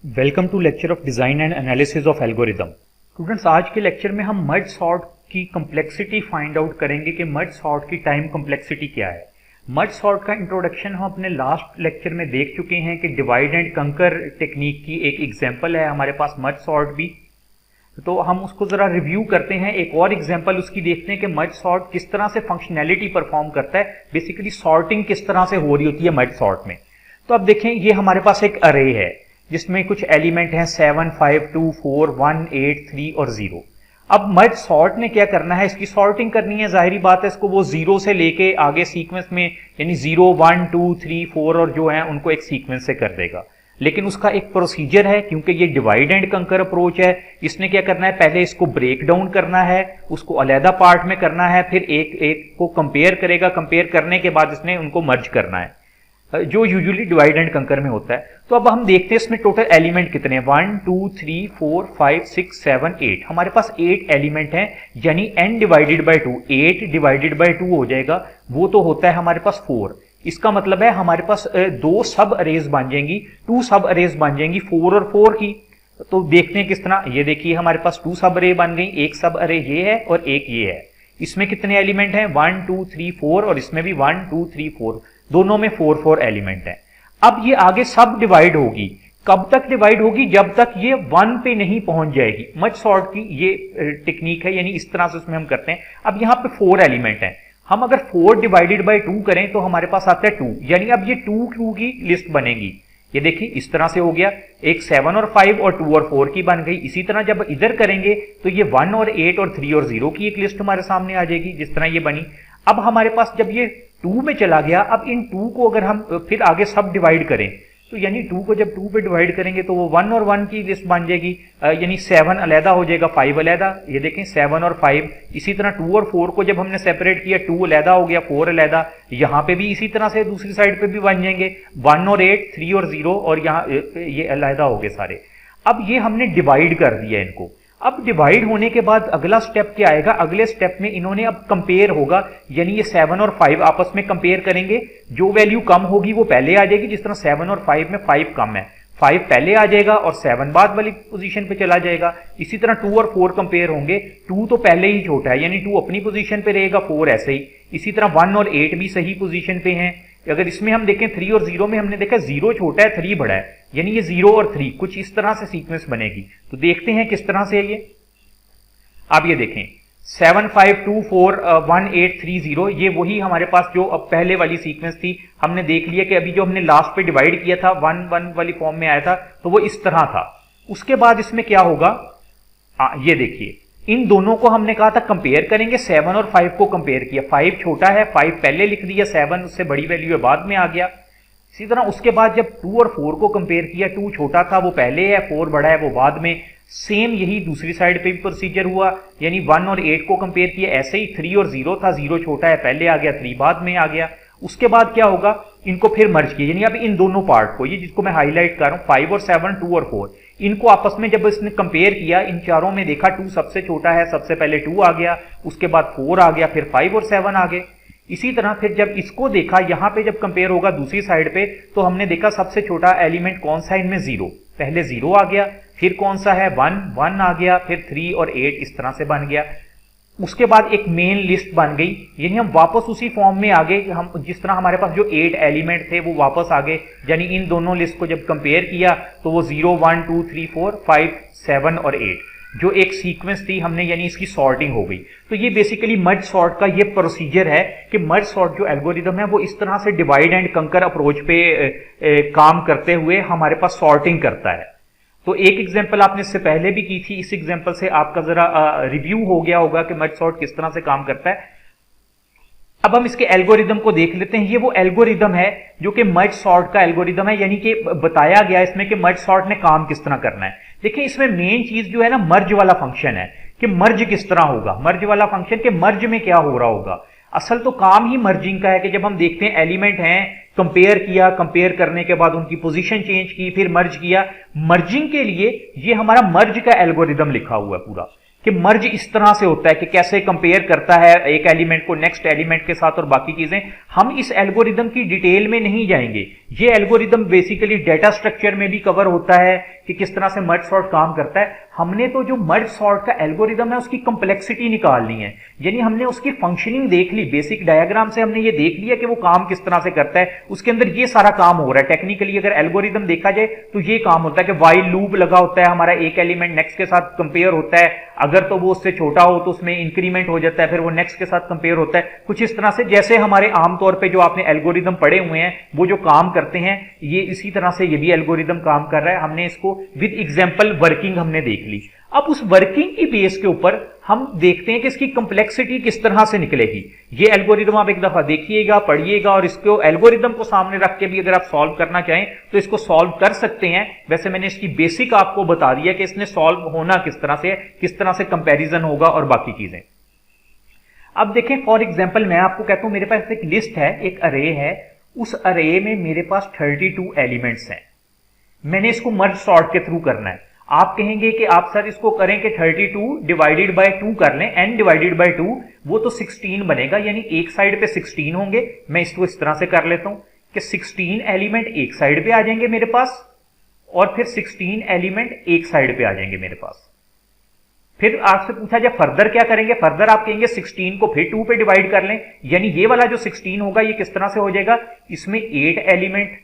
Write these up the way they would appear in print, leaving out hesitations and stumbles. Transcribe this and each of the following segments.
Welcome to lecture of design and analysis of algorithm. Students, आज के lecture में हम मर्ज सॉर्ट की कम्प्लेक्सिटी फाइंड आउट करेंगे कि मर्ज सॉर्ट की टाइम कम्प्लेक्सिटी क्या है। मर्ज सॉर्ट का इंट्रोडक्शन हम अपने लास्ट लेक्चर में देख चुके हैं कि डिवाइड एंड कंकर टेक्निक की एक एग्जांपल है हमारे पास मर्ज सॉर्ट भी। तो हम उसको जरा रिव्यू करते हैं, एक और एग्जांपल उसकी देखते हैं कि मर्ज सॉर्ट किस तरह से फंक्शनैलिटी परफॉर्म करता है, बेसिकली सॉर्टिंग किस तरह से हो रही होती है मर्ज सॉर्ट में। तो अब देखें, ये हमारे पास एक अरे है जिसमें कुछ एलिमेंट हैं 7, 5, 2, 4, 1, 8, 3 और 0। अब मर्ज सॉर्ट ने क्या करना है, इसकी सॉर्टिंग करनी है। जाहिर बात है, इसको वो 0 से लेके आगे सीक्वेंस में यानी 0, 1, 2, 3, 4 और जो है उनको एक सीक्वेंस से कर देगा। लेकिन उसका एक प्रोसीजर है, क्योंकि ये डिवाइड एंड कंकर अप्रोच है। इसने क्या करना है, पहले इसको ब्रेक डाउन करना है, उसको अलहदा पार्ट में करना है, फिर एक एक को कंपेयर करेगा। कंपेयर करने के बाद इसने उनको मर्ज करना है, जो यूजुअली डिवाइड एंड कंकर में होता है। तो अब हम देखते हैं इसमें टोटल एलिमेंट कितने हैं। 1, 2, 3, 4, 5, 6, 7, 8। हमारे पास 8 एलिमेंट हैं, यानी n divided by 2, 8 divided by 2 हो जाएगा, वो तो होता है हमारे पास 4। इसका मतलब है हमारे पास दो सब अरेज बन जाएंगी, 2 सब अरेज बन जाएंगी 4 और 4 की। तो देखते हैं किस तरह। ये देखिए, हमारे पास 2 सब अरे बन गई, एक सब अरे ये है और एक ये है। इसमें कितने एलिमेंट हैं, 1, 2, 3, 4 और इसमें भी 1, 2, 3, 4, दोनों में 4 एलिमेंट हैं। अब ये आगे सब डिवाइड होगी। कब तक डिवाइड होगी, जब तक ये 1 पे नहीं पहुंच जाएगी। मर्ज सॉर्ट की ये टेक्निक है, यानी इस तरह से उसमें हम करते हैं। अब यहां पे 4 एलिमेंट हैं, हम अगर 4 डिवाइडेड बाई 2 करें तो हमारे पास आता है 2, यानी अब ये 2 की लिस्ट बनेगी। ये देखिए इस तरह से हो गया, एक 7 और 5 और 2 और 4 की बन गई। इसी तरह जब इधर करेंगे तो ये 1 और 8 और 3 और 0 की एक लिस्ट हमारे सामने आ जाएगी, जिस तरह ये बनी। अब हमारे पास जब ये 2 में चला गया, अब इन 2 को अगर हम फिर आगे सब डिवाइड करें तो यानी 2 को जब 2 पे डिवाइड करेंगे तो वो 1 और 1 की लिस्ट बन जाएगी, यानी 7 अलहदा हो जाएगा, 5 अलहदा। ये देखें 7 और 5। इसी तरह 2 और 4 को जब हमने सेपरेट किया, 2 अलहदा हो गया, 4 अलहदा। यहां पे भी इसी तरह से दूसरी साइड पे भी बन जाएंगे, 1 और 8, 3 और 0 और यहाँ ये अलहदा हो गए सारे। अब ये हमने डिवाइड कर दिया इनको। अब डिवाइड होने के बाद अगला स्टेप क्या आएगा, अगले स्टेप में इन्होंने अब कंपेयर होगा, यानी ये 7 और 5 आपस में कंपेयर करेंगे। जो वैल्यू कम होगी वो पहले आ जाएगी, जिस तरह 7 और 5 में 5 कम है, 5 पहले आ जाएगा और 7 बाद वाली पोजीशन पे चला जाएगा। इसी तरह 2 और 4 कंपेयर होंगे, 2 तो पहले ही छोटा है, यानी 2 अपनी पोजीशन पे रहेगा, 4 ऐसे ही। इसी तरह 1 और 8 भी सही पोजीशन पे हैं। अगर इसमें हम देखें 3 और 0 में हमने देखा 0 छोटा है, 3 बड़ा है, यानी ये 0 और 3 कुछ इस तरह से सीक्वेंस बनेगी। तो देखते हैं किस तरह से है ये। आप ये देखें 7, 5, 2, 4, 1, 8, 3, 0, ये वही हमारे पास जो अब पहले वाली सीक्वेंस थी। हमने देख लिया कि अभी जो हमने लास्ट पे डिवाइड किया था 1, 1 वाली फॉर्म में आया था, तो वो इस तरह था। उसके बाद इसमें क्या होगा, ये देखिए, इन दोनों को हमने कहा था कंपेयर करेंगे, 7 और 5 को कंपेयर किया। 5 छोटा है, 5 पहले लिख दिया, 7 उससे बड़ी वैल्यू है बाद में आ गया। इसी तरह उसके बाद जब 2 और 4 को कंपेयर किया, 2 छोटा था वो पहले है, 4 बड़ा है वो बाद में। सेम यही दूसरी साइड पे भी प्रोसीजर हुआ, यानी 1 और 8 को कंपेयर किया, ऐसे ही 3 और 0 था, 0 छोटा है पहले आ गया, 3 बाद में आ गया। उसके बाद क्या होगा, इनको फिर मर्ज किया, यानी अब इन दोनों पार्ट को, ये जिसको मैं हाईलाइट कर रहा हूं 5 और 7, 2 और 4, इनको आपस में जब इसने कंपेयर किया, इन चारों में देखा 2 सबसे छोटा है, सबसे पहले 2 आ गया, उसके बाद 4 आ गया, फिर 5 और 7 आ गए। इसी तरह फिर जब इसको देखा, यहां पे जब कंपेयर होगा दूसरी साइड पे, तो हमने देखा सबसे छोटा एलिमेंट कौन सा है इनमें, 0, पहले 0 आ गया, फिर कौन सा है 1, 1 आ गया, फिर 3 और 8 इस तरह से बन गया। उसके बाद एक मेन लिस्ट बन गई, यानी हम वापस उसी फॉर्म में आ गए, हम जिस तरह हमारे पास जो 8 एलिमेंट थे वो वापस आ गए, यानी इन दोनों लिस्ट को जब कंपेयर किया तो वो 0, 1, 2, 3, 4, 5, 7 और 8 जो एक सीक्वेंस थी हमने, यानी इसकी सॉर्टिंग हो गई। तो ये बेसिकली मर्ज सॉर्ट का ये प्रोसीजर है कि मर्ज सॉर्ट जो एल्गोरिदम है वो इस तरह से डिवाइड एंड कंकर अप्रोच पे काम करते हुए हमारे पास सॉर्टिंग करता है। तो एक एग्जांपल आपने इससे पहले भी की थी, इस एग्जांपल से आपका जरा रिव्यू हो गया होगा कि मर्ज सॉर्ट किस तरह से काम करता है। अब हम इसके एल्गोरिदम को देख लेते हैं। ये वो एल्गोरिदम है जो कि मर्ज सॉर्ट का एल्गोरिदम है, यानी कि बताया गया इसमें कि मर्ज सॉर्ट ने काम किस तरह करना है। देखिए इसमें मेन चीज जो है ना, मर्ज वाला फंक्शन है कि मर्ज किस तरह होगा, मर्ज वाला फंक्शन के मर्ज में क्या हो रहा होगा। असल तो काम ही मर्जिंग का है कि जब हम देखते हैं एलिमेंट हैं, कंपेयर किया, कंपेयर करने के बाद उनकी पोजीशन चेंज की, फिर मर्ज किया। मर्जिंग के लिए ये हमारा मर्ज का एल्गोरिदम लिखा हुआ है पूरा, कि मर्ज इस तरह से होता है कि कैसे कंपेयर करता है एक एलिमेंट को नेक्स्ट एलिमेंट के साथ और बाकी चीजें। हम इस एल्गोरिदम की डिटेल में नहीं जाएंगे, ये एल्गोरिदम बेसिकली डेटा स्ट्रक्चर में भी कवर होता है कि किस तरह से मर्ज सॉर्ट काम करता है। हमने तो जो मर्ज सॉर्ट का एल्गोरिदम है उसकी कंप्लेक्सिटी निकालनी है, यानी हमने उसकी फंक्शनिंग देख ली, बेसिक डायग्राम से हमने ये देख लिया कि वो काम किस तरह से करता है, उसके अंदर ये सारा काम हो रहा है। टेक्निकली अगर एल्गोरिदम देखा जाए तो ये काम होता है कि व्हाइल लूप लगा होता है, हमारा एक एलिमेंट नेक्स्ट के साथ कंपेयर होता है, अगर तो वो उससे छोटा हो तो उसमें इंक्रीमेंट हो जाता है, फिर वो नेक्स्ट के साथ कंपेयर होता है, कुछ इस तरह से जैसे हमारे आमतौर पर जो आपने एल्गोरिदम पढ़े हुए हैं वो जो काम करते हैं, ये इसी तरह से ये भी एल्गोरिदम काम कर रहा है। हमने इसको विद एग्जांपल वर्किंग हमने देख ली। अब उस वर्किंग की बेस के ऊपर हम देखते हैं कि इसकी कंप्लेक्सिटी किस तरह से निकलेगी। ये एल्गोरिदम आप एक दफा देखिएगा, पढ़िएगा, और इसको एल्गोरिदम को सामने रख के भी अगर आप सॉल्व करना चाहें तो इसको सॉल्व कर सकते हैं। वैसे मैंने इसकी बेसिक आपको बता दिया कि इसने सॉल्व होना किस तरह से, किस तरह से कंपैरिजन होगा और बाकी चीजें। अब देखें, फॉर एग्जाम्पल मैं आपको कहता हूं मेरे पास एक लिस्ट है, एक अरे है, उस अरे में मेरे पास 32 एलिमेंट्स हैं। मैंने इसको मर्ज सॉर्ट के थ्रू करना है। आप कहेंगे कि आप सर इसको करें कि 32 डिवाइडेड बाय 2 कर लें, n डिवाइडेड बाय 2, वो तो 16 बनेगा, यानी एक साइड पे 16 होंगे। मैं इसको इस तरह से कर लेता हूं कि 16 एलिमेंट एक साइड पे आ जाएंगे मेरे पास, और फिर 16 एलिमेंट एक साइड पे आ जाएंगे मेरे पास। फिर आपसे पूछा जाए फर्दर क्या करेंगे, फर्दर आप कहेंगे 16 को फिर 2 पे डिवाइड कर लें, यानी ये वाला जो 16 होगा ये किस तरह से हो जाएगा, इसमें 8 एलिमेंट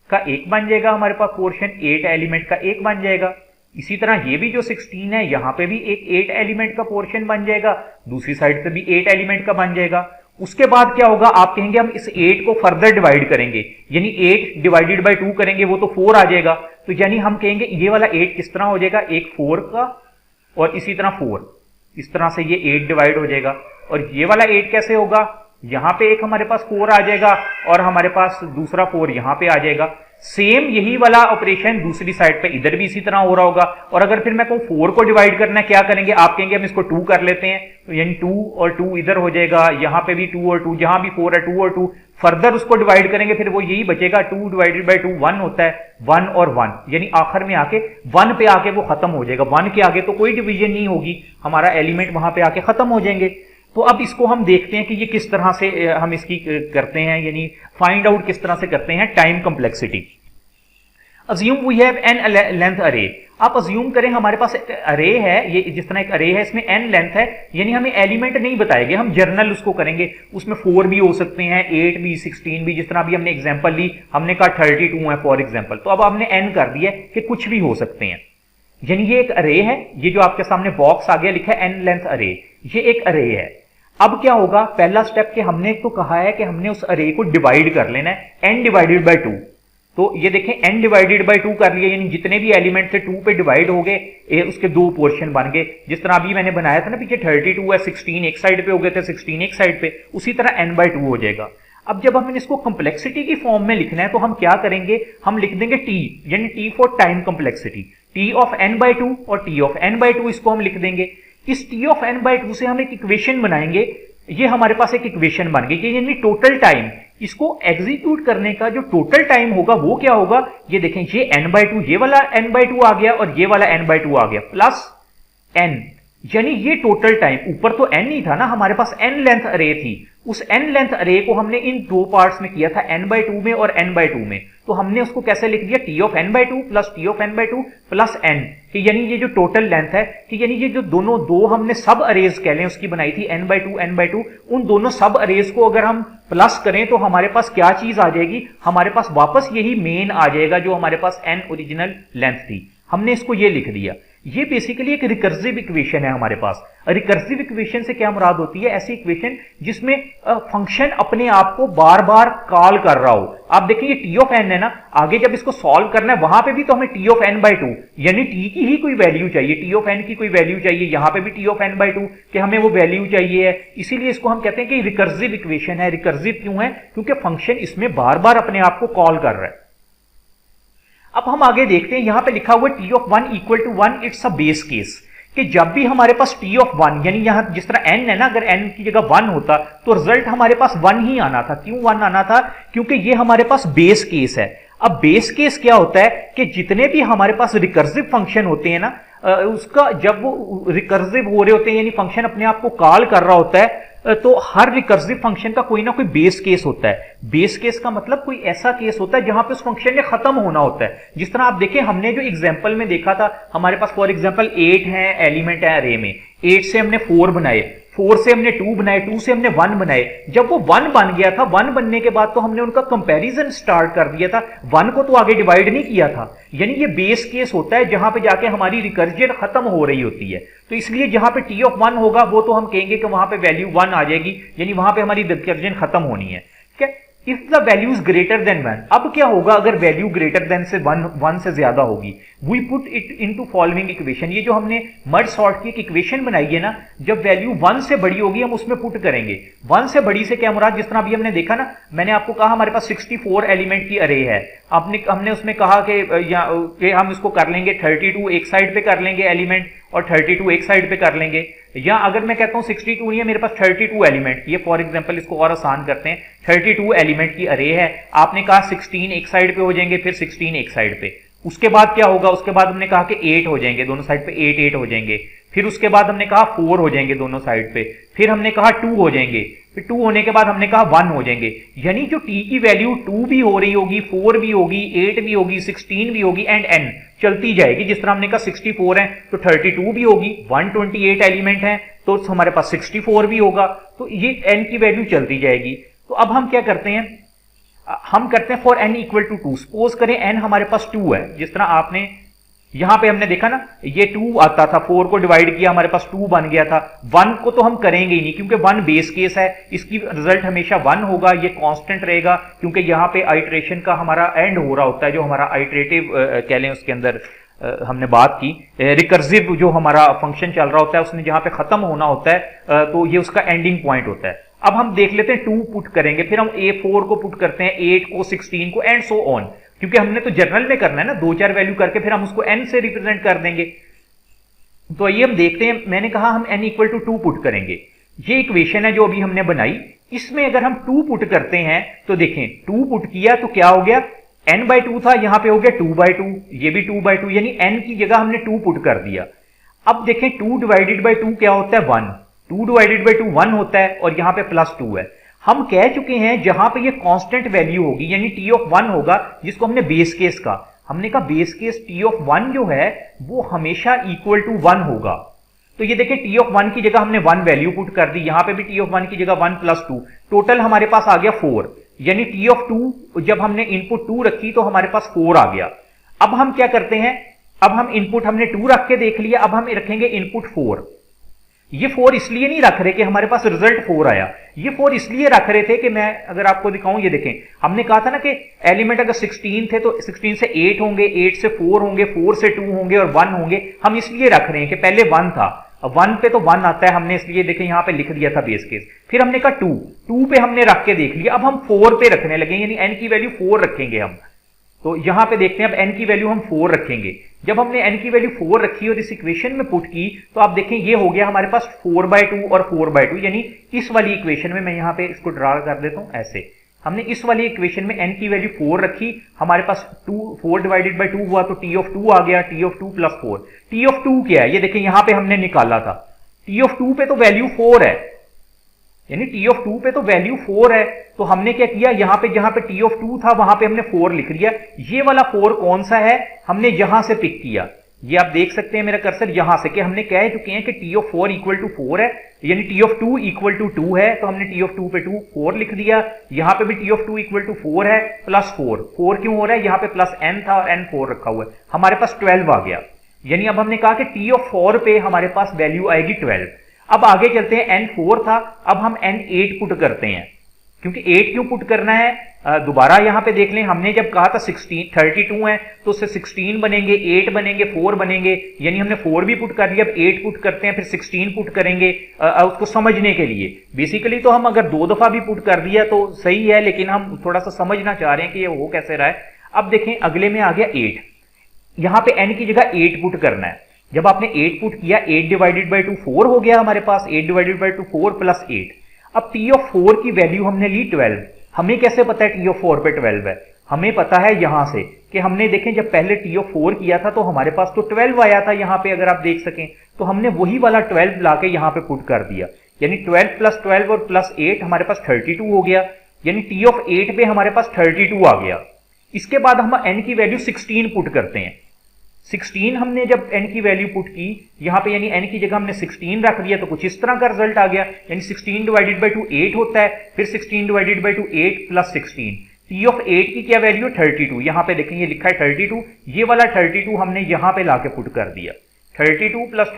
का एक बन जाएगा हमारे पास पोर्शन, 8 एलिमेंट का एक बन जाएगा। इसी तरह ये भी जो 16 है यहां पे भी एक 8 एलिमेंट का पोर्शन बन जाएगा, दूसरी साइड पे भी 8 एलिमेंट का बन जाएगा। उसके बाद क्या होगा, आप कहेंगे हम इस 8 को फर्दर डिवाइड करेंगे, यानी 8 डिवाइडेड बाय 2 करेंगे, वो तो 4 आ जाएगा। तो यानी हम कहेंगे ये वाला 8 किस तरह हो जाएगा, एक 4 का और इसी तरह 4, इस तरह से ये 8 डिवाइड हो जाएगा। और ये वाला 8 कैसे होगा, यहां पे एक हमारे पास 4 आ जाएगा और हमारे पास दूसरा 4 यहां पे आ जाएगा। सेम यही वाला ऑपरेशन दूसरी साइड पे इधर भी इसी तरह हो रहा होगा। और अगर फिर मैं कहूं 4 को डिवाइड करना है, क्या करेंगे, आप कहेंगे हम इसको 2 कर लेते हैं, तो यानी 2 और 2 इधर हो जाएगा, यहां पे भी 2 और 2, जहां भी 4 है 2 और 2, फर्दर उसको डिवाइड करेंगे, फिर वो यही बचेगा, 2 डिवाइडेड बाय 2 1 होता है, 1 और 1, यानी आखिर में आके 1 पे आके वो खत्म हो जाएगा। 1 के आगे तो कोई डिवीजन नहीं होगी, हमारा एलिमेंट वहां पे आके खत्म हो जाएंगे। तो अब इसको हम देखते हैं कि ये किस तरह से हम इसकी करते हैं, यानी फाइंड आउट किस तरह से करते हैं time complexity. Assume we have n length array. आप अज्यूम करें हमारे पास एक अरे है, ये जिस तरह एक अरे है इसमें n लेंथ है, यानी हमें एलिमेंट नहीं बताएंगे, हम जर्नल उसको करेंगे। उसमें 4 भी हो सकते हैं, 8 भी, 16 भी, जिस तरह अभी हमने एग्जांपल ली, हमने कहा 32 है फॉर एग्जांपल, तो अब हमने n कर दिया कि कुछ भी हो सकते हैं। यानी ये एक अरे है, ये जो आपके सामने बॉक्स आ गया लिखा है n लेंथ अरे, ये एक अरे है। अब क्या होगा, पहला स्टेप कि हमने तो कहा है कि हमने उस अरे को डिवाइड कर लेना है, n डिवाइडेड बाय 2। तो ये देखें n डिवाइडेड बाय 2 कर लिया, यानी जितने भी एलिमेंट थे 2 पे डिवाइड हो गए, उसके 2 पोर्शन बन गए। जिस तरह अभी मैंने बनाया था ना पीछे 32 है, 16 एक साइड पे हो गए थे, 16 एक साइड पे, उसी तरह n बाय 2 हो जाएगा। अब जब हमें इसको कंप्लेक्सिटी की फॉर्म में लिखना है तो हम क्या करेंगे, हम लिख देंगे t, यानी t for time complexity, t of n by 2 और t ऑफ n बाय 2 इसको हम लिख देंगे। इस t ऑफ n बाय 2 से हम एक इक्वेशन बनाएंगे, ये हमारे पास एक इक्वेशन बन गई, यानी टोटल टाइम, इसको एग्जीक्यूट करने का जो टोटल टाइम होगा वो क्या होगा, ये देखें, ये n बाय 2, ये वाला n बाय 2 आ गया और ये वाला n बाय 2 आ गया, प्लस n, यानी ये टोटल टाइम। ऊपर तो n ही था ना, हमारे पास n लेंथ अरे थी, उस n लेंथ अरे को हमने इन 2 पार्ट्स में किया था, n बाय 2 में और n बाय 2 में। तो हमने उसको कैसे लिख दिया, t of n by 2 plus t of n by 2 plus n, कि यानी ये जो टोटल लेंथ है, कि यानी ये जो दोनों दो हमने सब अरेज कह लें उसकी बनाई थी n बाय 2 n बाय 2, उन दोनों सब अरेज को अगर हम प्लस करें तो हमारे पास क्या चीज आ जाएगी, हमारे पास वापस यही मेन आ जाएगा जो हमारे पास n ओरिजिनल लेंथ थी। हमने इसको ये लिख दिया। ये बेसिकली एक रिकर्सिव इक्वेशन है हमारे पास। रिकर्सिव इक्वेशन से क्या मुराद होती है, ऐसी इक्वेशन जिसमें फंक्शन अपने आप को बार बार कॉल कर रहा हो। आप देखिए टी ऑफ एन है ना, आगे जब इसको सॉल्व करना है वहां पे भी तो हमें टी ऑफ एन बाय 2 यानी टी की ही कोई वैल्यू चाहिए, टी ऑफ एन की कोई वैल्यू चाहिए, यहां पे भी टी ऑफ एन बाय 2 कि हमें वो वैल्यू चाहिए है। इसीलिए इसको हम कहते हैं कि रिकर्सिव इक्वेशन है। रिकर्सिव क्यों है, क्योंकि फंक्शन इसमें बार बार अपने आप को कॉल कर रहा है। अब हम आगे देखते हैं, यहां पे लिखा हुआ t of 1 equal to 1, it's a base case, कि जब भी हमारे पास t ऑफ 1 यानी यहां जिस तरह n है ना, अगर n की जगह 1 होता तो रिजल्ट हमारे पास 1 ही आना था। क्यों 1 आना था, क्योंकि ये हमारे पास बेस केस है। अब बेस केस क्या होता है कि जितने भी हमारे पास रिकर्सिव फंक्शन होते हैं ना, उसका जब वो रिकर्सिव हो रहे होते हैं यानी फंक्शन अपने आप को कॉल कर रहा होता है, तो हर रिकर्सिव फंक्शन का कोई ना कोई बेस केस होता है। बेस केस का मतलब कोई ऐसा केस होता है जहां पे उस फंक्शन ने खत्म होना होता है। जिस तरह आप देखें, हमने जो एग्जांपल में देखा था, हमारे पास फॉर एग्जांपल 8 है एलिमेंट है अरे में, 8 से हमने 4 बनाए, 4 से हमने 2 बनाए, 2 से हमने 1 बनाए। जब वो 1 बन गया था, 1 बनने के बाद तो हमने उनका कंपैरिजन स्टार्ट कर दिया था, 1 को तो आगे डिवाइड नहीं किया था। यानी ये बेस केस होता है जहां पे जाके हमारी रिकर्जन खत्म हो रही होती है। तो इसलिए जहां पे t ऑफ 1 होगा वो तो हम कहेंगे कि वहां पे वैल्यू 1 आ जाएगी, यानी वहां पे हमारी रिकर्जन खत्म होनी है। ठीक है, if the value is greater than 1, अब क्या होगा अगर वैल्यू ग्रेटर देन से 1 से ज्यादा होगी? We put it into following equation. ये जो हमने मर्ज सॉर्ट की एक इक्वेशन बनाई है ना, जब वैल्यू 1 से बड़ी होगी हम उसमें पुट करेंगे। 1 से बड़ी से क्या मुराद? जिस तरह अभी हमने देखा ना, मैंने आपको कहा हमारे पास 64 एलिमेंट की अरे है। हमने उसमें कहा कि हम इसको कर लेंगे 32 एक साइड पे कर लेंगे एलिमेंट, और 32 एक साइड पे कर लेंगे। या अगर मैं कहता हूं 62 नहीं है, मेरे पास 32 एलिमेंट की है, फॉर एग्जांपल इसको और आसान करते हैं, 32 एलिमेंट की अरे है। आपने कहा 16 एक साइड पे हो जाएंगे, फिर 16 एक साइड पे। उसके बाद क्या होगा? उसके बाद हमने कहा कि 8 हो जाएंगे दोनों साइड पे, 8 हो जाएंगे। फिर उसके बाद हमने कहा 4 हो जाएंगे दोनों साइड पे। फिर हमने कहा 2 हो जाएंगे। फिर 2 होने के बाद हमने कहा 1 हो जाएंगे। यानी जो t की वैल्यू 2 भी हो रही होगी, 4 भी होगी, 8 भी होगी, 16 भी होगी, एंड n चलती जाएगी। जिस तरह हमने कहा 64 है तो 32 भी होगी, 128 एलिमेंट है तो हमारे पास 64 भी होगा। तो ये n की वैल्यू चलती जाएगी। तो अब हम क्या करते हैं? हम करते हैं for n equal to 2। Suppose करें n हमारे पास 2 है, जिस तरह आपने यहां पे हमने देखा ना, ये 2 आता था, 4 को डिवाइड किया, हमारे पास 2 बन गया था। 1 को तो हम करेंगे ही नहीं क्योंकि 1 बेस केस है, इसकी रिजल्ट हमेशा 1 होगा, ये कांस्टेंट रहेगा क्योंकि यहां पे आइट्रेशन का हमारा एंड हो रहा होता है। जो हमारा आइट्रेटिव कह लें, उसके अंदर हमने बात की रिकर्सिव जो हमारा फंक्शन चल रहा होता है, उसने जहां पे खत्म होना होता है तो ये उसका एंडिंग पॉइंट होता है। अब हम देख लेते हैं 2 पुट करेंगे, फिर हम A4 को पुट करते हैं, 8 को, 16 को, एंड सो ऑन, क्योंकि हमने तो जनरल में करना है ना, 2-4 वैल्यू करके फिर हम उसको n से रिप्रेजेंट कर देंगे। तो आइए हम देखते हैं, मैंने कहा हम n इक्वल टू 2 पुट करेंगे। ये इक्वेशन है जो अभी हमने बनाई, इसमें अगर हम 2 पुट करते हैं तो देखें 2 पुट किया तो क्या हो गया? n/2 था, यहां पे हो गया 2/2, ये भी 2/2, यानी n की जगह हमने 2 पुट कर दिया। अब देखें 2 डिवाइडेड बाई 2 क्या होता है? 1। 2 डिवाइडेड बाई 2 1 होता है, और यहां पे +2 है। हम कह चुके हैं जहां पे ये कांस्टेंट वैल्यू होगी, यानी t ऑफ 1 होगा, जिसको हमने बेस केस का, हमने कहा बेस केस t ऑफ 1 जो है वो हमेशा इक्वल टू 1 होगा। तो ये देखिए t ऑफ 1 की जगह हमने 1 वैल्यू पुट कर दी, यहां पे भी t ऑफ 1 की जगह 1 + 2, टोटल हमारे पास आ गया 4। यानी t ऑफ 2 जब हमने इनपुट 2 रखी तो हमारे पास 4 आ गया। अब हम क्या करते हैं? अब हम इनपुट हमने 2 रख के देख लिया, अब हम रखेंगे इनपुट 4। ये 4 इसलिए नहीं रख रहे कि हमारे पास रिजल्ट 4 आया, ये 4 इसलिए रख रहे थे कि मैं अगर आपको दिखाऊं, ये देखें, हमने कहा था ना कि एलिमेंट अगर 16 थे तो 16 से 8 होंगे, 8 से 4 होंगे, 4 से 2 होंगे और 1 होंगे। हम इसलिए रख रहे हैं कि पहले 1 था, 1 पे तो 1 आता है, हमने इसलिए देखें यहां पे लिख दिया था बेस केस। फिर हमने कहा 2 पे हमने रख के देख लिया, अब हम 4 पे रखने लगे, यानी n की वैल्यू 4 रखेंगे हम। तो यहां पे देखते हैं, अब n की वैल्यू हम 4 रखेंगे। जब हमने n की वैल्यू 4 रखी और इस इक्वेशन में पुट की तो आप देखें ये हो गया हमारे पास 4/2 और 4/2, यानी इस वाली इक्वेशन में, मैं यहां पे इसको ड्रा कर देता हूं ऐसे, हमने इस वाली इक्वेशन में n की वैल्यू 4 रखी, हमारे पास 4 डिवाइडेड बाई 2 हुआ तो t ऑफ 2 आ गया, t ऑफ 2 + 4। t ऑफ 2 क्या है? ये देखें यहां पे हमने निकाला था, t ऑफ 2 पे तो वैल्यू 4 है, यानी t ऑफ 2 पे तो वैल्यू 4 है। तो हमने क्या किया, यहां पे जहां पे t ऑफ 2 था वहां पे हमने 4 लिख दिया। ये वाला 4 कौन सा है? हमने यहां से पिक किया, ये आप देख सकते हैं मेरा कर्सर यहां से, कि हमने कह चुके हैं कि t ऑफ 4 इक्वल टू 4 है, यानी t ऑफ 2 इक्वल टू 2 है, तो हमने t ऑफ 2 पे 4 लिख दिया। यहां पे भी t ऑफ 2 इक्वल टू 4 है, +4। 4 क्यों हो रहा है? यहां पे +n था और n 4 रखा हुआ है, हमारे पास 12 आ गया। यानी अब हमने कहा कि t ऑफ 4 पे हमारे पास वैल्यू आएगी 12। अब आगे चलते हैं, n 4 था, अब हम n 8 पुट करते हैं, क्योंकि 8 क्यों पुट करना है? दोबारा यहां पे देख लें, हमने जब कहा था 32 है तो उससे 16 बनेंगे, 8 बनेंगे, 4 बनेंगे, यानी हमने 4 भी पुट कर दिया। अब 8 पुट करते हैं, फिर 16 पुट करेंगे उसको समझने के लिए। बेसिकली तो हम अगर 2 दफा भी पुट कर दिया तो सही है, लेकिन हम थोड़ा सा समझना चाह रहे हैं कि ये हो कैसे रहा है। अब देखें अगले में आ गया 8, यहां पे n की जगह 8 पुट करना है। जब आपने 8 पुट किया, 8 डिवाइडेड बाई 2 4 हो गया हमारे पास, 8 डिवाइडेड बाई 2 4 + 8। अब t ऑफ 4 की वैल्यू हमने ली 12। हमें कैसे पता है t ऑफ 4 पे 12 है? हमें पता है यहां से कि हमने देखें जब पहले t ऑफ 4 किया था तो हमारे पास तो 12 आया था यहां पे, अगर आप देख सकें तो हमने वही वाला 12 लाके यहां पे पुट कर दिया। यानी 12 प्लस 12 और प्लस 8 हमारे पास 32 हो गया, यानी टी ऑफ 8 पे हमारे पास 32 आ गया। इसके बाद हम n की वैल्यू 16 पुट करते हैं। 16 हमने जब n की वैल्यू पुट की यहां पे, यानी n की जगह हमने 16 रख दिया, तो कुछ इस तरह का रिजल्ट आ गया, यानी 16 डिवाइडेड बाई 2 8 होता है, फिर 16 divided by 2 8 plus 16। T of 8 की क्या वैल्यू है 32, यहां पे देखें ये लिखा है 32, ये वाला 32 हमने यहां पे लाके पुट कर दिया। 32 प्लस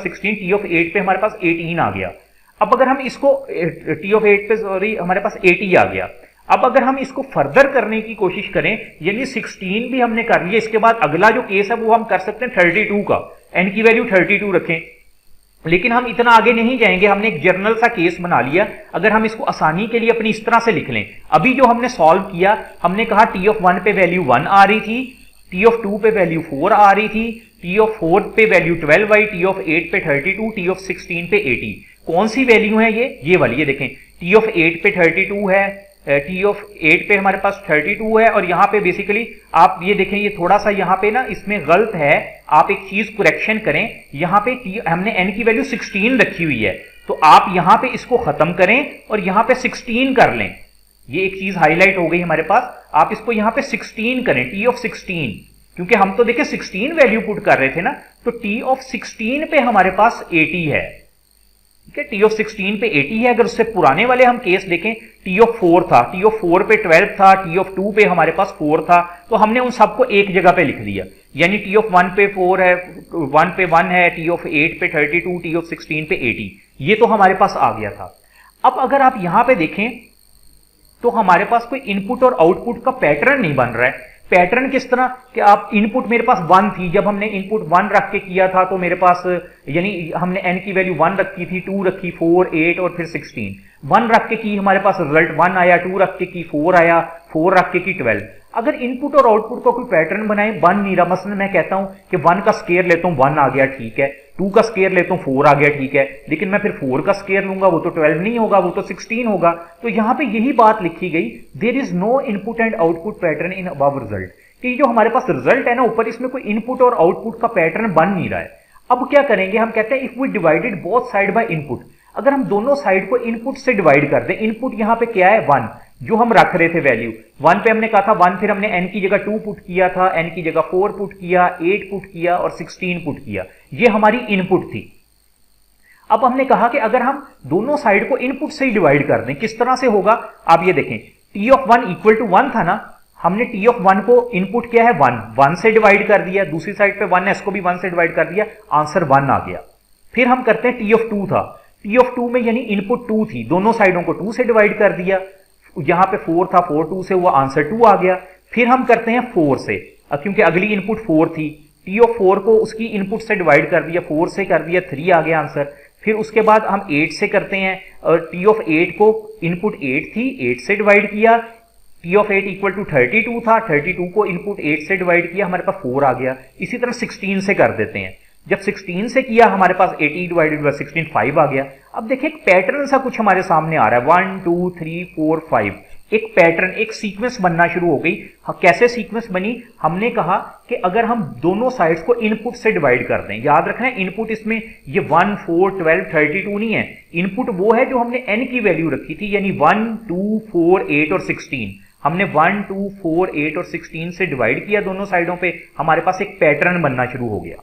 16 टी ऑफ 8 पे हमारे पास 18 आ गया। अब अगर हम इसको टी ऑफ 8 पे सॉरी हमारे पास 80 आ गया। अब अगर हम इसको फर्दर करने की कोशिश करें, यानी 16 भी हमने कर लिया, इसके बाद अगला जो केस है वो हम कर सकते हैं 32 का, n की वैल्यू 32 रखें। लेकिन हम इतना आगे नहीं जाएंगे, हमने एक जर्नल सा केस बना लिया। अगर हम इसको आसानी के लिए अपनी इस तरह से लिख लें, अभी जो हमने सॉल्व किया, हमने कहा टी ऑफ 1 पे वैल्यू 1 आ रही थी, टी ऑफ 2 पे वैल्यू 4 आ रही थी, टी ऑफ 4 पे वैल्यू 12 आई, टी ऑफ 8 पे 32, टी ऑफ 16 पे 80। कौन सी वैल्यू है ये वाली, ये देखें टी ऑफ 8 पे 32 है, टी ऑफ 8 पे हमारे पास 32 है, और यहां पे बेसिकली आप ये देखें, ये थोड़ा सा यहां पे ना इसमें गलत है, आप एक चीज करेक्शन करें। यहां पे हमने n की वैल्यू 16 रखी हुई है, तो आप यहां पे इसको खत्म करें और यहां पे 16 कर लें। ये एक चीज हाईलाइट हो गई हमारे पास, आप इसको यहां पे 16 करें, टी ऑफ 16, क्योंकि हम तो देखिए 16 वैल्यू पुट कर रहे थे ना, तो टी ऑफ 16 पे हमारे पास 80 है। ठीक है, टी ऑफ 16 पे 80 है। अगर उससे पुराने वाले हम केस देखें, टी ऑफ 4 था, टी ऑफ 4 पे 12 था, टी ऑफ 2 पे हमारे पास 4 था, तो हमने उन सबको एक जगह पे लिख दिया, यानी टी ऑफ 1 पे 4 है, 1 पे 1 है, टी ऑफ 8 पे 32, टी ऑफ 16 पे 80, ये तो हमारे पास आ गया था। अब अगर आप यहां पे देखें तो हमारे पास कोई इनपुट और आउटपुट का पैटर्न नहीं बन रहा है। पैटर्न किस तरह कि आप इनपुट मेरे पास 1 थी, जब हमने इनपुट 1 रख के किया था तो मेरे पास, यानी हमने n की वैल्यू 1 रखी थी, 2 रखी, 4, 8 और फिर 16। 1 रख के की हमारे पास रिजल्ट 1 आया, 2 रख के की 4 आया, 4 रख के की 12। अगर इनपुट और आउटपुट का कोई पैटर्न बनाए बन नहीं रहा, मसलन मैं कहता हूं कि 1 का स्केयर लेता हूं 1 आ गया ठीक है, 2 का स्केयर लेता हूं 4 आ गया ठीक है, लेकिन मैं फिर 4 का स्केयर लूंगा वो तो 12 नहीं होगा, वो तो 16 होगा। तो यहां पे यही बात लिखी गई, there is no input and output pattern in above result, कि जो हमारे पास रिजल्ट है ना ऊपर, इसमें कोई इनपुट और आउटपुट का पैटर्न बन नहीं रहा है। अब क्या करेंगे, हम कहते हैं if we divided both side by input, अगर हम दोनों साइड को इनपुट से डिवाइड कर दें, इनपुट यहां पे क्या है 1, जो हम रख रहे थे वैल्यू 1 पे हमने कहा था 1, फिर हमने n की जगह 2 पुट किया था, n की जगह 4 पुट किया, 8 पुट किया और 16 पुट किया, ये हमारी इनपुट थी। अब हमने कहा कि अगर हम दोनों साइड को इनपुट से ही डिवाइड कर दें, किस तरह से होगा, आप ये देखें, टी ऑफ 1 इक्वल टू 1 था ना, हमने टी ऑफ 1 को इनपुट किया है 1 से डिवाइड कर दिया, दूसरी साइड पे 1 है, इसको भी 1 से डिवाइड कर दिया, आंसर 1 आ गया। फिर हम करते हैं टी ऑफ 2 था, टी ऑफ 2 में यानी इनपुट 2 थी, दोनों साइडों को 2 से डिवाइड कर दिया, यहां पे 4 था, 4 2 से हुआ, आंसर 2 आ गया। फिर हम करते हैं 4 से, क्योंकि अगली इनपुट 4 थी, टी ऑफ 4 को उसकी इनपुट से डिवाइड कर दिया, 4 से कर दिया, 3 आ गया आंसर। फिर उसके बाद हम 8 से करते हैं, और टी ऑफ 8 को इनपुट 8 थी, 8 से डिवाइड किया, टी ऑफ 8 इक्वल टू 32 था, 32 को इनपुट 8 से डिवाइड किया, हमारे पास 4 आ गया। इसी तरह 16 से कर देते हैं, जब 16 से किया हमारे पास 80 डिवाइडेड बाय 16 5 आ गया। अब देखिए एक पैटर्न सा कुछ हमारे सामने आ रहा है, 1 2 3 4 5, एक पैटर्न, एक सीक्वेंस बनना शुरू हो गई। कैसे सीक्वेंस बनी, हमने कहा कि अगर हम दोनों साइड्स को इनपुट से डिवाइड कर दें, याद रखना है इनपुट इसमें ये 1 4 12 32 नहीं है, इनपुट वो है जो हमने n की वैल्यू रखी थी, यानी 1 2 4 8 और 16, हमने 1 2 4 8 और 16 से डिवाइड किया दोनों साइडों पे, हमारे पास एक पैटर्न बनना शुरू हो गया।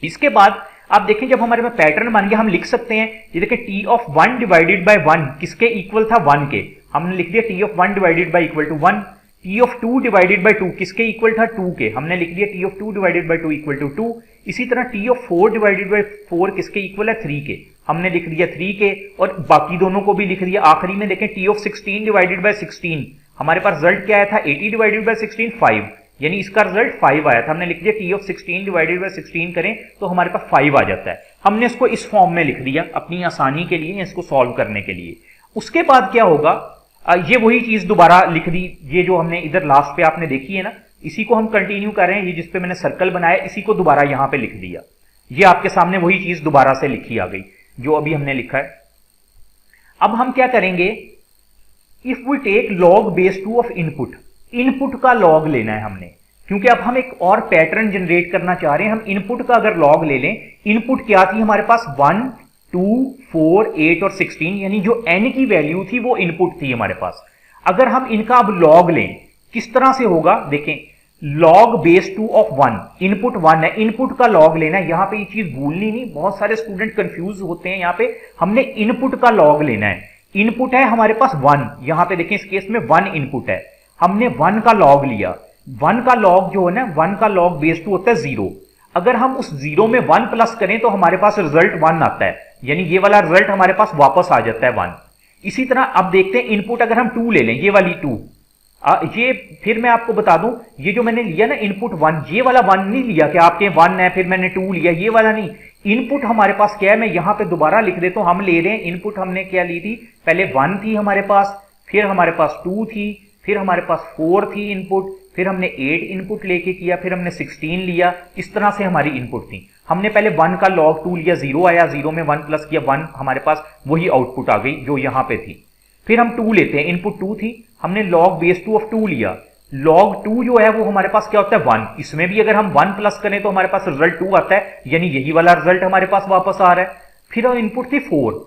इसके बाद आप देखें जब हमारे पास पैटर्न बन गया, हम लिख सकते हैं, ये देखें टी ऑफ 1 डिवाइडेड बाय 1 किसके इक्वल था 1 के, हमने लिख दिया T of 1 divided by equal to 1। T of 2 divided by 2 किसके इक्वल था 2 के, हमने लिख दिया T of 2 divided by 2 equal to 2। इसी तरह टी ऑफ 4 डिवाइडेड बाय 4 किसके इक्वल है 3 के, हमने लिख दिया 3 के, और बाकी दोनों को भी लिख दिया। आखिरी में देखें टी ऑफ 16 डिवाइडेड बाय 16, हमारे पास रिजल्ट क्या आया था 80 डिवाइडेड बाय 16 5, यानी इसका रिजल्ट 5 आया था, हमने लिख दिया टी ऑफ 16 डिवाइडेड बाय 16 करें तो हमारे पास 5 आ जाता है। हमने इसको इस फॉर्म में लिख दिया अपनी आसानी के लिए, इसको सॉल्व करने के लिए। उसके बाद क्या होगा, ये वही चीज दोबारा लिख दी, ये जो हमने इधर लास्ट पे आपने देखी है ना, इसी को हम कंटिन्यू कर रहे हैं, ये जिस पे मैंने सर्कल बनाया इसी को दोबारा यहां पे लिख दिया, ये आपके सामने वही चीज दोबारा से लिखी आ गई जो अभी हमने लिखा है। अब हम क्या करेंगे, if we take log base 2 of input, input का लॉग लेना है हमने, क्योंकि अब हम एक और पैटर्न जनरेट करना चाह रहे हैं। हम इनपुट का अगर लॉग ले लें, इनपुट क्या थी हमारे पास 1 2, 4, 8 और 16, यानी जो n की वैल्यू थी वो इनपुट थी हमारे पास। अगर हम इनका अब लॉग लें, किस तरह से होगा देखें, लॉग बेस 2 ऑफ 1, इनपुट 1 है, इनपुट का लॉग लेना है। यहां पे ये चीज भूलनी नहीं, बहुत सारे स्टूडेंट कंफ्यूज होते हैं। यहां पे हमने इनपुट का लॉग लेना है। इनपुट है हमारे पास 1, यहां पे देखें इस केस में 1 इनपुट है, हमने 1 का लॉग लिया। 1 का लॉग जो है ना, 1 का लॉग बेस 2 होता है 0। अगर हम उस 0 में 1 प्लस करें तो हमारे पास रिजल्ट 1 आता है, यानी ये वाला रिजल्ट हमारे पास वापस आ जाता है 1। इसी तरह अब देखते हैं इनपुट अगर हम 2 ले लें, ये वाली 2, ये फिर मैं आपको बता दूं, ये जो मैंने लिया ना इनपुट 1, ये वाला 1 नहीं लिया कि आपके 1 है फिर मैंने 2 लिया, ये वाला नहीं। इनपुट हमारे पास क्या है, मैं यहां पे दोबारा लिख देता हूं। हम ले रहे हैं इनपुट, हमने क्या ली थी, पहले 1 थी हमारे पास, फिर हमारे पास 2 थी, फिर हमारे पास 4 थी इनपुट, फिर हमने 8 इनपुट लेके किया, फिर हमने 16 लिया। इस तरह से हमारी इनपुट थी। हमने पहले 1 का लॉग 2 लिया, 0 आया, 0 में 1 प्लस किया, 1 हमारे पास वही आउटपुट आ गई जो यहां पे थी। फिर हम 2 लेते हैं, इनपुट 2 थी, हमने लॉग बेस 2 ऑफ 2 लिया। लॉग 2 जो है वो हमारे पास क्या होता है 1, इसमें भी अगर हम 1 प्लस करें तो हमारे पास रिजल्ट 2 आता है, यानी यही वाला रिजल्ट हमारे पास वापस आ रहा है। फिर इनपुट थी 4,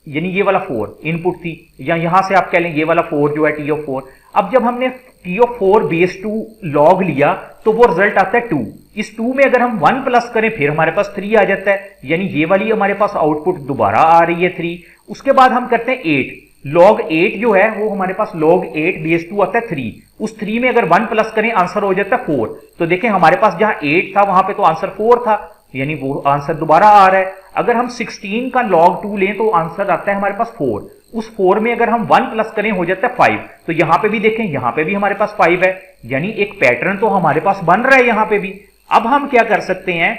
यानी ये वाला 4 इनपुट थी, या यहां से आप कह लें ये वाला 4 जो है टी ऑफ 4। अब जब हमने टी ऑफ 4 बेस 2 लॉग लिया तो वो रिजल्ट आता है 2। इस 2 में अगर हम 1 प्लस करें फिर हमारे पास 3 आ जाता है, यानी ये वाली हमारे पास आउटपुट दोबारा आ रही है 3। उसके बाद हम करते हैं 8, लॉग 8 जो है वो हमारे पास लॉग 8 बेस 2 आता है 3। उस 3 में अगर 1 प्लस करें आंसर हो जाता है 4। तो देखें हमारे पास जहां 8 था वहां पे तो आंसर 4 था, यानी वो आंसर दोबारा आ रहा है। अगर हम 16 का लॉग 2 लें तो आंसर आता है हमारे पास 4। उस 4 में अगर हम 1 प्लस करें हो जाता है 5। तो यहां पे भी देखें, यहां पे भी हमारे पास 5 है, यानी एक पैटर्न तो हमारे पास बन रहा है यहां पे भी। अब हम क्या कर सकते हैं,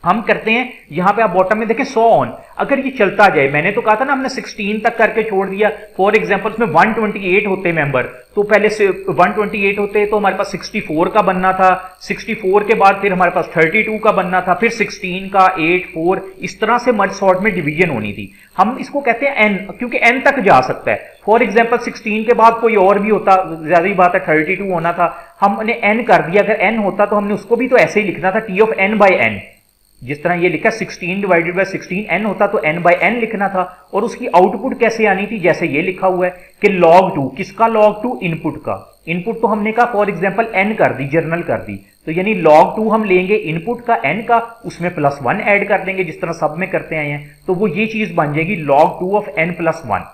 हम करते हैं यहां पे आप बॉटम में देखें सो ऑन, अगर ये चलता जाए, मैंने तो कहा था ना हमने 16 तक करके छोड़ दिया। फॉर एग्जांपल इसमें 128 होते मेंबर, तो पहले से 128 होते तो हमारे पास 64 का बनना था, 64 के बाद फिर हमारे पास 32 का बनना था, फिर 16 का 8 4, इस तरह से मर्ज सॉर्ट में डिवीजन होनी थी। हम इसको कहते हैं एन, क्योंकि एन तक जा सकता है। फॉर एग्जाम्पल 16 के बाद कोई और भी होता, ज्यादा ही बात है 32 होना था, हमने एन कर दिया। अगर एन होता तो हमने उसको भी तो ऐसे ही लिखना था, T of N by N, जिस तरह ये लिखा 16 डिवाइडेड बाय 16, एन होता तो एन बाय एन लिखना था। और उसकी आउटपुट कैसे आनी थी, जैसे ये लिखा हुआ है कि log 2, किसका log 2, इनपुट का। इनपुट तो हमने कहा फॉर एग्जांपल एन कर दी, जर्नल कर दी, तो यानी log 2 हम लेंगे इनपुट का एन का, उसमें +1 ऐड कर देंगे जिस तरह सब में करते आए हैं, तो वो ये चीज बन जाएगी log 2 ऑफ n + 1।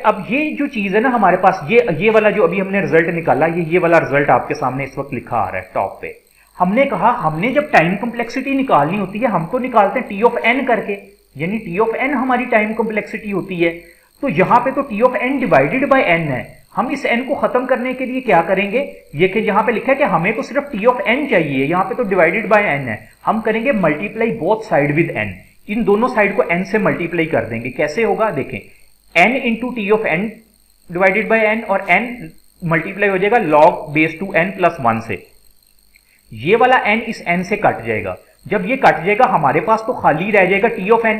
अब ये जो चीज है ना हमारे पास, ये वाला जो अभी हमने रिजल्ट निकाला, ये वाला रिजल्ट आपके सामने इस वक्त लिखा आ रहा है टॉप पे। हमने कहा हमने जब टाइम कॉम्प्लेक्सिटी निकालनी होती है हम तो निकालते हैं टी ऑफ एन करके, यानी टी ऑफ एन हमारी टाइम कॉम्प्लेक्सिटी होती है। तो यहां पे तो T of N divided by N है। हम इस एन को खत्म करने के लिए क्या करेंगे, ये कि यहां पे लिखा है कि हमें तो सिर्फ टी ऑफ एन चाहिए, यहां पे तो डिवाइडेड बाय एन है। हम करेंगे multiply both side with n, इन दोनों साइड को एन से मल्टीप्लाई कर देंगे। कैसे होगा देखें, N into T of N divided by N, और एन मल्टीप्लाई हो जाएगा लॉग बेस 2 n + 1 से। ये वाला n इस n से कट जाएगा। जब ये कट जाएगा हमारे पास तो खाली रह जाएगा t ऑफ n,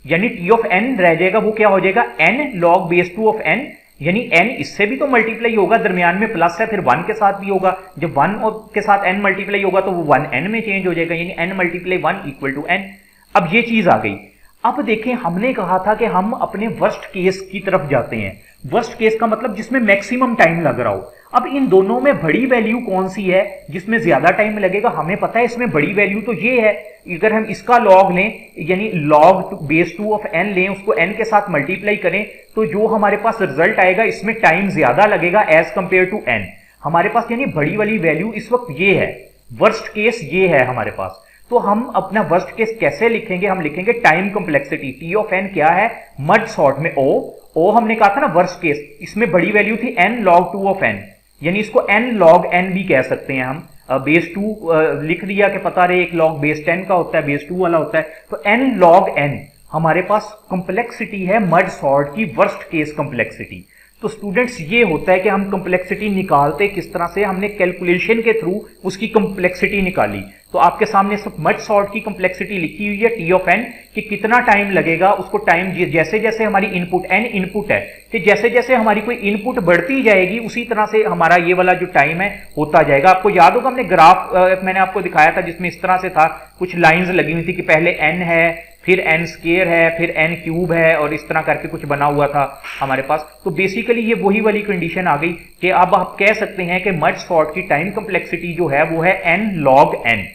यानी t ऑफ n रह जाएगा, वो क्या हो जाएगा n log base 2 of n, यानी n इससे भी तो मल्टीप्लाई होगा, दरमियान में प्लस है, फिर 1 के साथ भी होगा। जब 1 के साथ n मल्टीप्लाई होगा तो वो 1 n में चेंज हो जाएगा, यानी n × 1 = n। अब ये चीज आ गई। अब देखें हमने कहा था कि हम अपने वर्स्ट केस की तरफ जाते हैं। वर्स्ट केस का मतलब जिसमें मैक्सिमम टाइम लग रहा हो। अब इन दोनों में बड़ी वैल्यू कौन सी है जिसमें ज्यादा टाइम लगेगा, हमें पता है इसमें बड़ी वैल्यू तो ये है। अगर हम इसका लॉग लें, यानी लॉग बेस 2 ऑफ n लें, उसको n के साथ मल्टीप्लाई करें, तो जो हमारे पास रिजल्ट आएगा इसमें टाइम ज्यादा लगेगा एज कंपेयर टू n हमारे पास, यानी बड़ी वाली वैल्यू इस वक्त ये है। वर्स्ट केस ये है हमारे पास। तो हम अपना वर्स्ट केस कैसे लिखेंगे, हम लिखेंगे time complexity T of N क्या है, मर्ज सॉर्ट में ओ हमने कहा था ना वर्स्ट केस, इसमें बड़ी वैल्यू थी n log 2 ऑफ n, यानी इसको n log n भी कह सकते हैं हम। बेस 2 लिख दिया कि पता रहे एक log बेस 10 का होता है, बेस 2 वाला होता है, तो n log n हमारे पास कॉम्प्लेक्सिटी है मर्ज सॉर्ट की, वर्स्ट केस कॉम्प्लेक्सिटी। तो स्टूडेंट्स ये होता है कि हम कंप्लेक्सिटी निकालते किस तरह से, हमने कैलकुलेशन के थ्रू उसकी कंप्लेक्सिटी निकाली। तो आपके सामने सब मड सॉर्ट की कंप्लेक्सिटी लिखी हुई है टी ऑफ एन, कि कितना टाइम लगेगा उसको, टाइम जैसे जैसे हमारी इनपुट एन इनपुट है, कि जैसे जैसे हमारी कोई इनपुट बढ़ती जाएगी उसी तरह से हमारा ये वाला जो टाइम है होता जाएगा। आपको याद होगा हमने ग्राफ मैंने आपको दिखाया था जिसमें इस तरह से था, कुछ लाइंस लगी हुई थी कि पहले एन है, फिर एन स्केयर है, फिर एन क्यूब है, और इस तरह करके कुछ बना हुआ था हमारे पास। तो बेसिकली ये वही वाली कंडीशन आ गई कि अब आप कह सकते हैं कि मर्ज सॉर्ट की टाइम कंप्लेक्सिटी जो है वो है एन लॉग एन।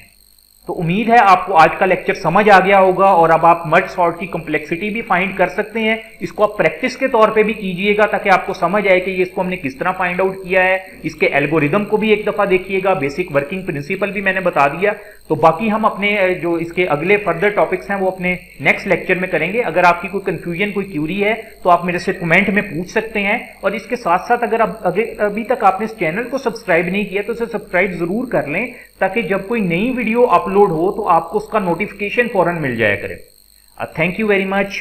तो उम्मीद है आपको आज का लेक्चर समझ आ गया होगा और अब आप मर्ज सॉर्ट की कंप्लेक्सिटी भी फाइंड कर सकते हैं। इसको आप प्रैक्टिस के तौर पे भी कीजिएगा ताकि आपको समझ आए कि ये इसको हमने किस तरह फाइंड आउट किया है। इसके एल्गोरिदम को भी एक दफा देखिएगा, बेसिक वर्किंग प्रिंसिपल भी मैंने बता दिया। तो बाकी हम अपने जो इसके अगले फर्दर टॉपिक्स हैं वो अपने नेक्स्ट लेक्चर में करेंगे। अगर आपकी कोई कंफ्यूजन, कोई क्यूरी है तो आप मेरे से कमेंट में पूछ सकते हैं। और इसके साथ साथ अगर अभी तक आपने इस चैनल को सब्सक्राइब नहीं किया तो इसे सब्सक्राइब जरूर कर लें, ताकि जब कोई नई वीडियो अपलोड हो तो आपको उसका नोटिफिकेशन फौरन मिल जाया करे। Thank you very much.